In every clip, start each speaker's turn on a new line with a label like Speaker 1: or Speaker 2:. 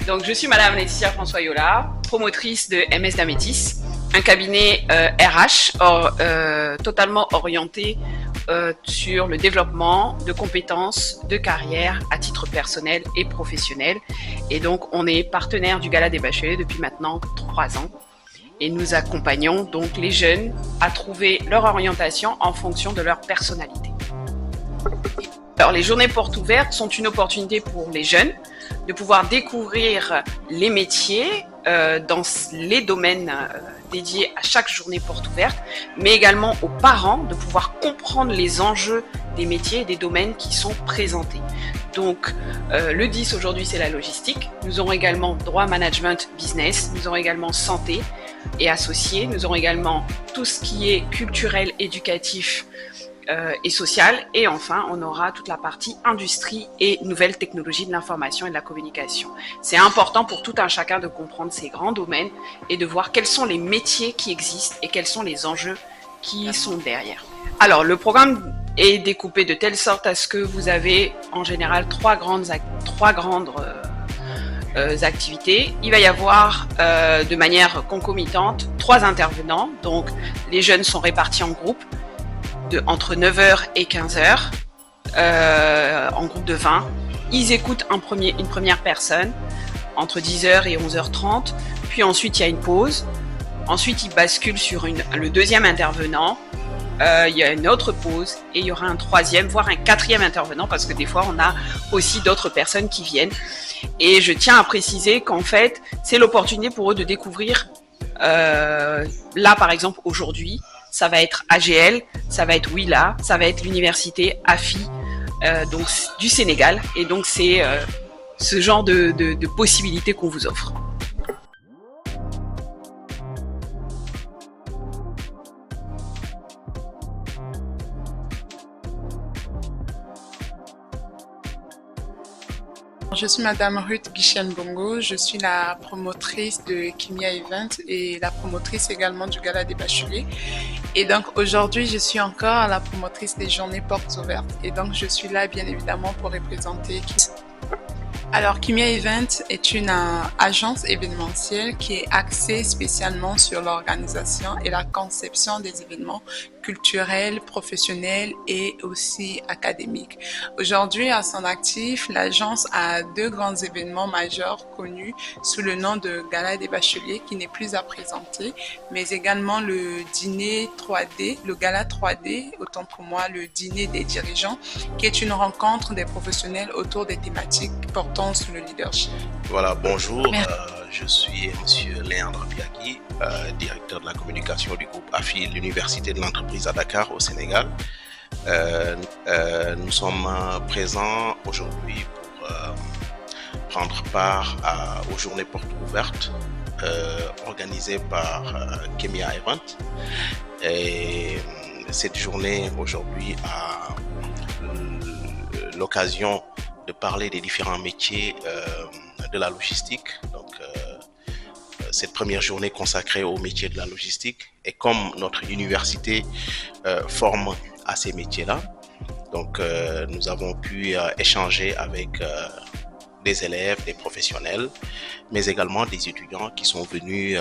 Speaker 1: Donc, je suis Madame Laetitia François-Yola, promotrice de MS d'Amétis, un cabinet RH totalement orienté sur le développement de compétences, de carrière à titre personnel et professionnel. Et donc, on est partenaire du Gala des Bacheliers depuis maintenant 3 ans. Et nous accompagnons donc les jeunes à trouver leur orientation en fonction de leur personnalité. Alors, les journées portes ouvertes sont une opportunité pour les jeunes de pouvoir découvrir les métiers dans les domaines dédiés à chaque journée porte ouverte, mais également aux parents de pouvoir comprendre les enjeux des métiers et des domaines qui sont présentés. Donc, le 10 aujourd'hui, c'est la logistique. Nous aurons également droit management business, nous aurons également santé et associés, nous aurons également tout ce qui est culturel, éducatif, et sociale, et enfin on aura toute la partie industrie et nouvelles technologies de l'information et de la communication. C'est important pour tout un chacun de comprendre ces grands domaines et de voir quels sont les métiers qui existent et quels sont les enjeux qui sont derrière. Alors le programme est découpé de telle sorte à ce que vous avez en général trois grandes activités. Il va y avoir de manière concomitante 3 intervenants, donc les jeunes sont répartis en groupes entre 9h et 15h, en groupe de 20. Ils écoutent une première personne entre 10h et 11h30, puis ensuite il y a une pause. Ensuite ils basculent sur le deuxième intervenant, il y a une autre pause et il y aura un troisième, voire un quatrième intervenant, parce que des fois on a aussi d'autres personnes qui viennent. Et je tiens à préciser qu'en fait c'est l'opportunité pour eux de découvrir, là par exemple aujourd'hui, ça va être AGL, ça va être Willa, ça va être l'université AFI, donc du Sénégal. Et donc c'est ce genre de possibilités qu'on vous offre.
Speaker 2: Je suis Madame Ruth Guichen-Bongo, je suis la promotrice de Kimia Event et la promotrice également du Gala des Bacheliers. Et donc aujourd'hui, je suis encore la promotrice des journées portes ouvertes. Et donc je suis là bien évidemment pour représenter Kimia. Alors Kimia Event est une agence événementielle qui est axée spécialement sur l'organisation et la conception des événements culturels, professionnels et aussi académiques. Aujourd'hui, à son actif, l'agence a 2 grands événements majeurs connus sous le nom de Gala des Bacheliers qui n'est plus à présenter, mais également le dîner 3D, le Gala 3D, autant pour moi le dîner des dirigeants, qui est une rencontre des professionnels autour des thématiques portant sur le leadership.
Speaker 3: Voilà, bonjour, je suis Monsieur Léandre Biagui, directeur de la communication du groupe AFI, l'Université de l'entreprise à Dakar au Sénégal. Nous sommes présents aujourd'hui pour prendre part aux journées portes ouvertes organisées par Kimia Event. Et cette journée aujourd'hui a l'occasion de parler des différents métiers de la logistique. Donc, cette première journée consacrée au métier de la logistique, et comme notre université forme à ces métiers-là, donc nous avons pu échanger avec des élèves, des professionnels, mais également des étudiants qui sont venus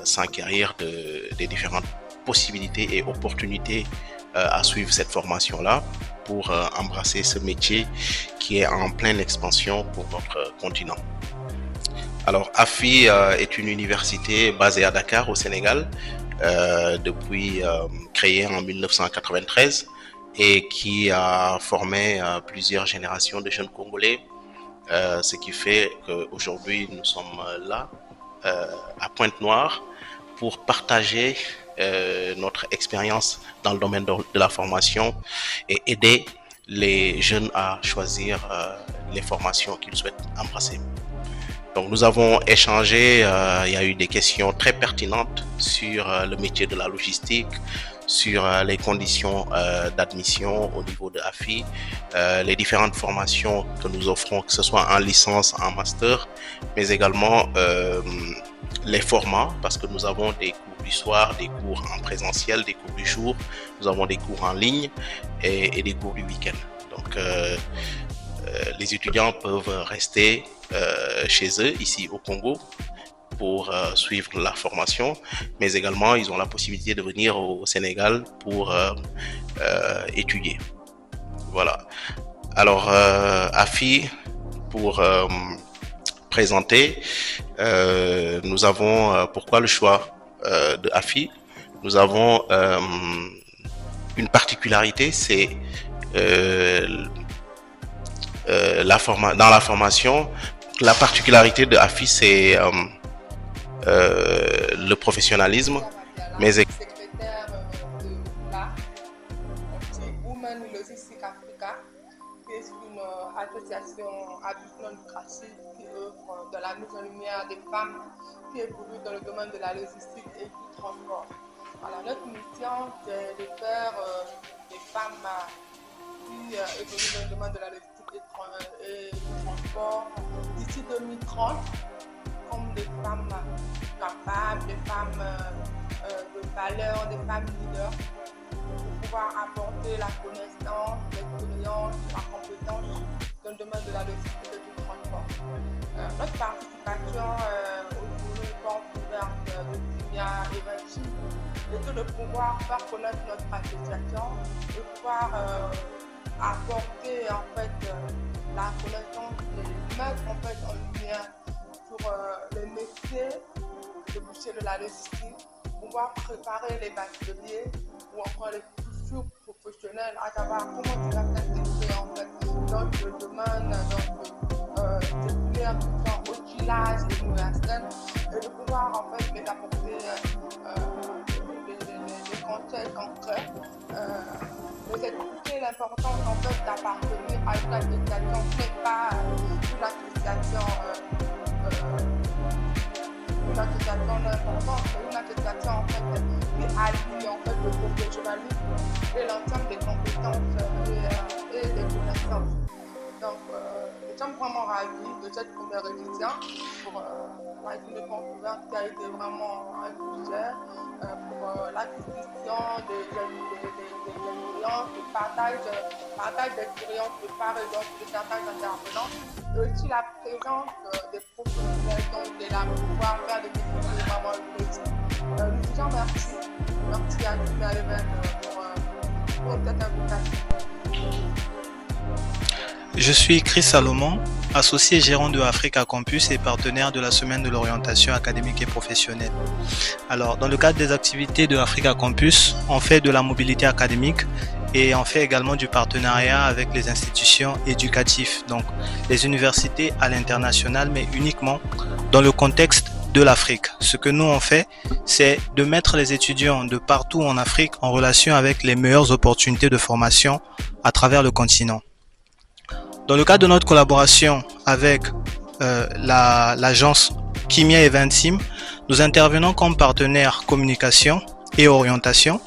Speaker 3: s'enquérir des différentes possibilités et opportunités à suivre cette formation-là pour embrasser ce métier qui est en pleine expansion pour notre continent. Alors, AFI est une université basée à Dakar au Sénégal, depuis créée en 1993 et qui a formé plusieurs générations de jeunes Congolais, ce qui fait qu'aujourd'hui nous sommes là à Pointe-Noire pour partager notre expérience dans le domaine de la formation et aider les jeunes à choisir les formations qu'ils souhaitent embrasser. Donc nous avons échangé, il y a eu des questions très pertinentes sur le métier de la logistique, sur les conditions d'admission au niveau de AFI, les différentes formations que nous offrons, que ce soit en licence, en master, mais également les formats, parce que nous avons des cours du soir, des cours en présentiel, des cours du jour, nous avons des cours en ligne et des cours du week-end. Donc les étudiants peuvent rester chez eux, ici au Congo, pour suivre la formation, mais également ils ont la possibilité de venir au Sénégal pour étudier. Voilà. Alors, AFI, pour présenter, nous avons, pourquoi le choix de AFI? Nous avons une particularité, c'est dans la formation, la particularité de AFI, c'est le professionnalisme, mais
Speaker 2: secrétaire de l'AR, Women Logistic Africa, qui est une association à but non lucratif qui œuvre dans la mise en lumière des femmes qui évoluent dans le domaine de la logistique et du transport. Alors, notre mission, c'est de faire des femmes qui évoluent dans le domaine de la logistique et du transport d'ici 2030 comme des femmes capables, des femmes de valeur, des femmes leaders, pour pouvoir apporter la connaissance, l'expérience, la compétence dans le domaine de la logistique et du transport. Notre participation au journée porte ouverte de Kimia Eventim est de pouvoir faire connaître notre association, de pouvoir apporter en fait la connaissance et mettre en fait en lumière sur les métiers de boucher de la logistique, pouvoir préparer les bacheliers ou encore les futurs professionnels à savoir comment tu vas t'intégrer en fait dans le domaine des filières qui sont outillage et universel et de pouvoir en fait les apporter des conseils concrets. Vous expliquez l'importance en fait d'appartenir à une association qui n'est pas une association d'importance, mais une association en fait qui allie en fait le professionnalisme et l'ensemble des compétences et des connaissances. Donc, nous sommes vraiment ravis de cette première édition pour la journée ouverte qui a été vraiment un succès pour l'acquisition des expériences, le partage d'expériences de part et d'autre de certains intervenants, et aussi la présence des professionnels qui ont été là pour pouvoir faire des défis vraiment réussis. Nous disons merci à Kimia Event pour cette invitation.
Speaker 4: Je suis Chris Salomon, associé gérant de Africa Campus et partenaire de la semaine de l'orientation académique et professionnelle. Alors, dans le cadre des activités de Africa Campus, on fait de la mobilité académique et on fait également du partenariat avec les institutions éducatives, donc les universités à l'international, mais uniquement dans le contexte de l'Afrique. Ce que nous on fait, c'est de mettre les étudiants de partout en Afrique en relation avec les meilleures opportunités de formation à travers le continent. Dans le cadre de notre collaboration avec l'agence Kimia Eventim, nous intervenons comme partenaire communication et orientation.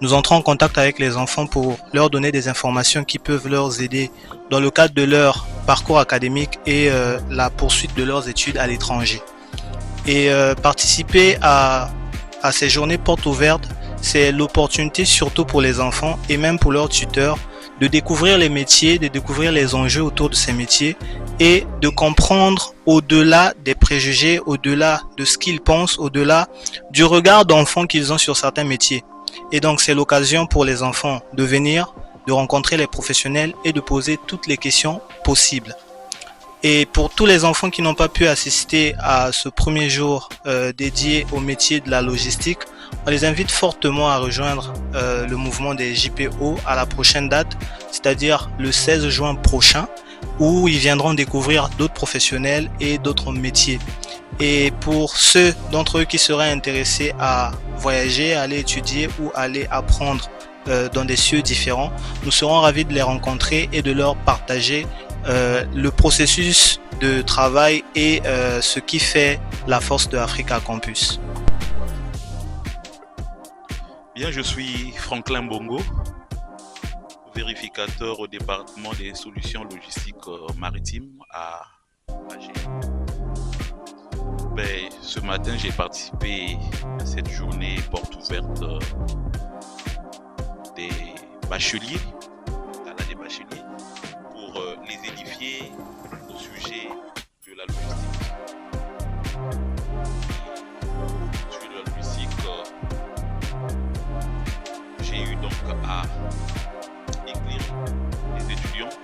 Speaker 4: Nous entrons en contact avec les enfants pour leur donner des informations qui peuvent leur aider dans le cadre de leur parcours académique et la poursuite de leurs études à l'étranger. Et participer à ces journées portes ouvertes, c'est l'opportunité surtout pour les enfants et même pour leurs tuteurs de découvrir les métiers, de découvrir les enjeux autour de ces métiers et de comprendre au-delà des préjugés, au-delà de ce qu'ils pensent, au-delà du regard d'enfants qu'ils ont sur certains métiers. Et donc c'est l'occasion pour les enfants de venir, de rencontrer les professionnels et de poser toutes les questions possibles. Et pour tous les enfants qui n'ont pas pu assister à ce premier jour dédié au métier de la logistique, on les invite fortement à rejoindre le mouvement des JPO à la prochaine date, c'est-à-dire le 16 juin prochain, où ils viendront découvrir d'autres professionnels et d'autres métiers. Et pour ceux d'entre eux qui seraient intéressés à voyager, à aller étudier ou aller apprendre dans des cieux différents. Nous serons ravis de les rencontrer et de leur partager le processus de travail et ce qui fait la force de Africa Campus.
Speaker 5: Bien, je suis Franklin Bongo, vérificateur au département des solutions logistiques maritimes à AG. Ce matin, j'ai participé à cette journée porte ouverte des bacheliers, gala des bacheliers, pour les édifier au sujet de la logistique. Au sujet de la logistique, j'ai eu donc à éclairer les étudiants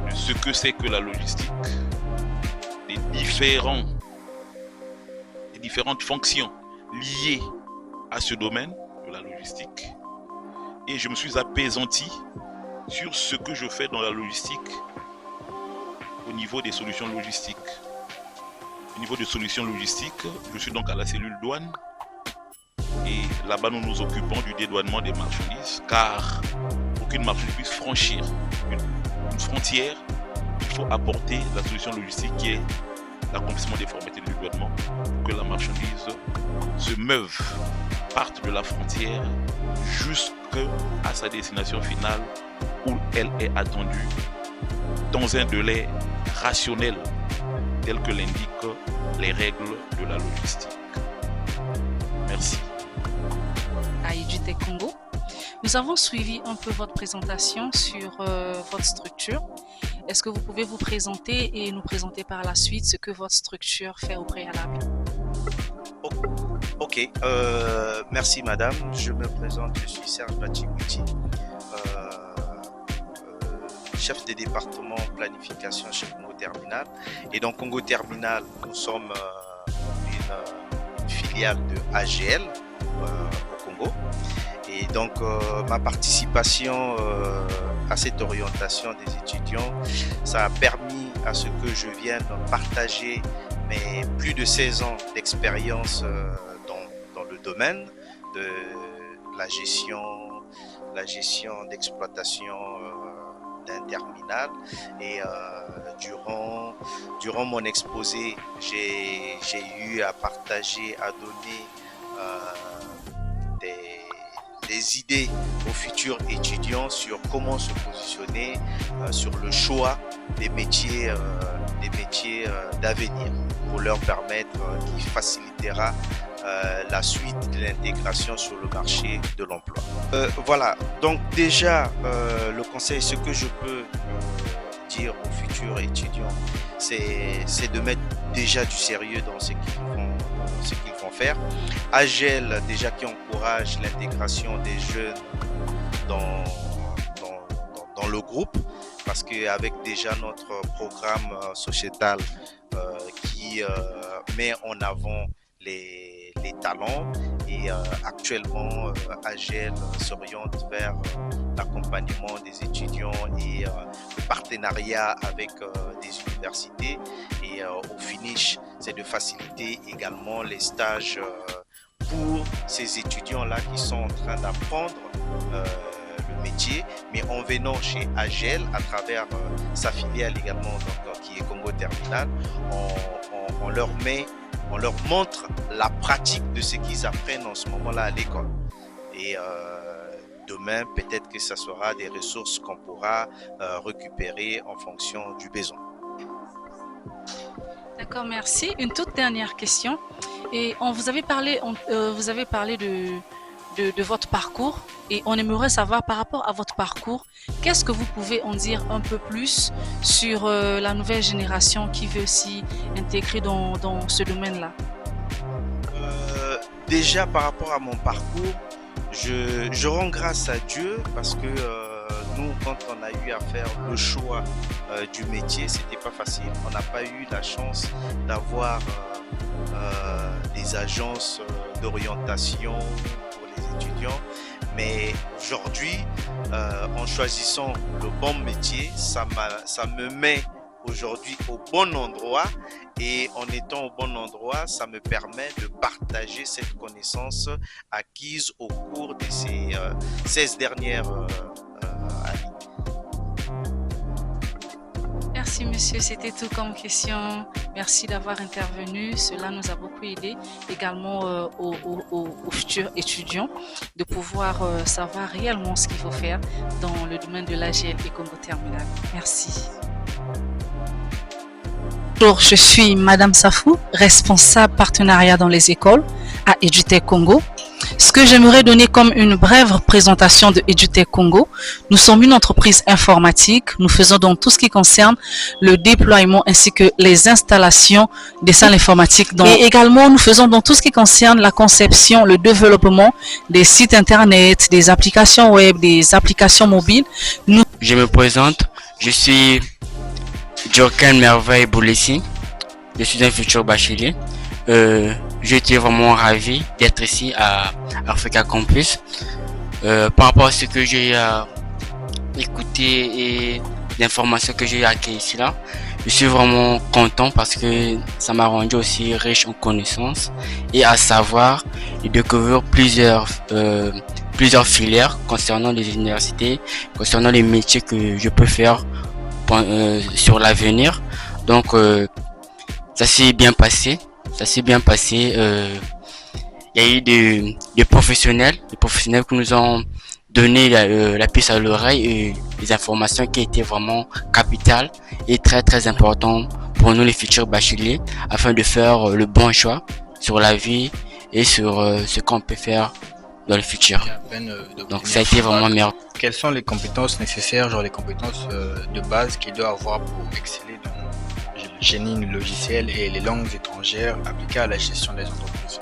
Speaker 5: de ce que c'est que la logistique, des différentes fonctions liées à ce domaine de la logistique. Et je me suis apaisanti sur ce que je fais dans la logistique au niveau des solutions logistiques. Au niveau des solutions logistiques, je suis donc à la cellule douane et là-bas nous nous occupons du dédouanement des marchandises, car pour qu'une marchandise puisse franchir une frontière, il faut apporter la solution logistique qui est l'accomplissement des formalités de dédouanement pour que la marchandise se meuve, parte de la frontière jusqu'à sa destination finale où elle est attendue dans un délai rationnel tel que l'indiquent les règles de la logistique. Merci.
Speaker 6: Aïdji Congo. Nous avons suivi un peu votre présentation sur votre structure. Est-ce que vous pouvez vous présenter et nous présenter par la suite ce que votre structure fait au préalable?
Speaker 7: Ok, merci madame. Je me présente, je suis Serge Bachigouti, chef de département planification chez Congo Terminal. Et dans Congo Terminal, nous sommes une filiale de AGL au Congo. Et donc ma participation à cette orientation des étudiants, ça a permis à ce que je vienne partager mes plus de 16 ans d'expérience dans le domaine de la gestion d'exploitation d'un terminal. Et durant mon exposé, j'ai eu à partager, à donner des idées aux futurs étudiants sur comment se positionner sur le choix des métiers d'avenir pour leur permettre, qui facilitera la suite de l'intégration sur le marché de l'emploi. Voilà, donc déjà le conseil, ce que je peux dire aux futurs étudiants, c'est de mettre déjà du sérieux dans ce qu'ils vont faire. AGEL déjà qui encourage l'intégration des jeunes dans le groupe, parce qu'avec déjà notre programme sociétal qui met en avant les talents, et actuellement AGEL s'oriente vers l'accompagnement des étudiants et le partenariat avec des universités, et au finish c'est de faciliter également les stages pour ces étudiants-là qui sont en train d'apprendre le métier, mais en venant chez AGEL à travers sa filiale également, donc, qui est Congo Terminal, on leur montre la pratique de ce qu'ils apprennent en ce moment-là à l'école. Et demain, peut-être que ce sera des ressources qu'on pourra récupérer en fonction du besoin.
Speaker 6: D'accord, merci. Une toute dernière question. Et vous avez parlé de votre parcours, et on aimerait savoir par rapport à votre parcours, qu'est-ce que vous pouvez en dire un peu plus sur la nouvelle génération qui veut aussi intégrer dans ce domaine-là?
Speaker 7: Déjà par rapport à mon parcours, je rends grâce à Dieu parce que nous, quand on a eu à faire le choix du métier, c'était pas facile. On n'a pas eu la chance d'avoir des agences d'orientation pour les étudiants. Mais aujourd'hui, en choisissant le bon métier, ça me met aujourd'hui au bon endroit. Et en étant au bon endroit, ça me permet de partager cette connaissance acquise au cours de ces 16 dernières années.
Speaker 6: Merci monsieur, c'était tout comme question. Merci d'avoir intervenu. Cela nous a beaucoup aidé également aux futurs étudiants de pouvoir savoir réellement ce qu'il faut faire dans le domaine de l'AGL et Congo Terminal. Merci. Bonjour, je suis Madame Safou, responsable partenariat dans les écoles à EduTech Congo. Ce que j'aimerais donner comme une brève présentation de EduTech Congo, nous sommes une entreprise informatique. Nous faisons donc tout ce qui concerne le déploiement ainsi que les installations des salles informatiques. Et également, nous faisons donc tout ce qui concerne la conception, le développement des sites internet, des applications web, des applications mobiles.
Speaker 8: Je me présente, je suis Djorkan Merveille Boulessi, je suis un futur bachelier. J'étais vraiment ravi d'être ici à Africa Campus. Par rapport à ce que j'ai écouté et l'information que j'ai acquis ici là, je suis vraiment content parce que ça m'a rendu aussi riche en connaissances et à savoir et découvrir plusieurs filières concernant les universités, concernant les métiers que je peux faire sur l'avenir. Donc ça s'est bien passé. Il y a eu des professionnels qui nous ont donné la puce à l'oreille et des informations qui étaient vraiment capitales et très très importantes pour nous les futurs bacheliers afin de faire le bon choix sur la vie et sur ce qu'on peut faire dans le futur. Donc ça a été vraiment merveilleux.
Speaker 4: Quelles sont les compétences nécessaires, genre les compétences de base qu'il doit avoir pour exceller dans le génie logiciel et les langues étrangères appliquées à la gestion des entreprises?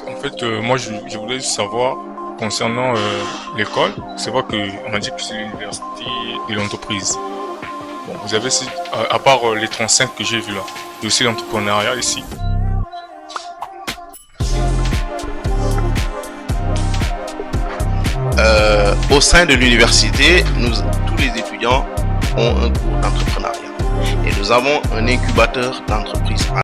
Speaker 9: En fait, moi je voulais savoir concernant l'école, c'est vrai qu'on m'a dit que c'est l'université de l'entreprise. Bon, vous avez à part les 35 que j'ai vu là, il y a aussi l'entrepreneuriat ici.
Speaker 3: Au sein de l'université, tous les étudiants ont un cours d'entrepreneuriat et nous avons un incubateur d'entreprise.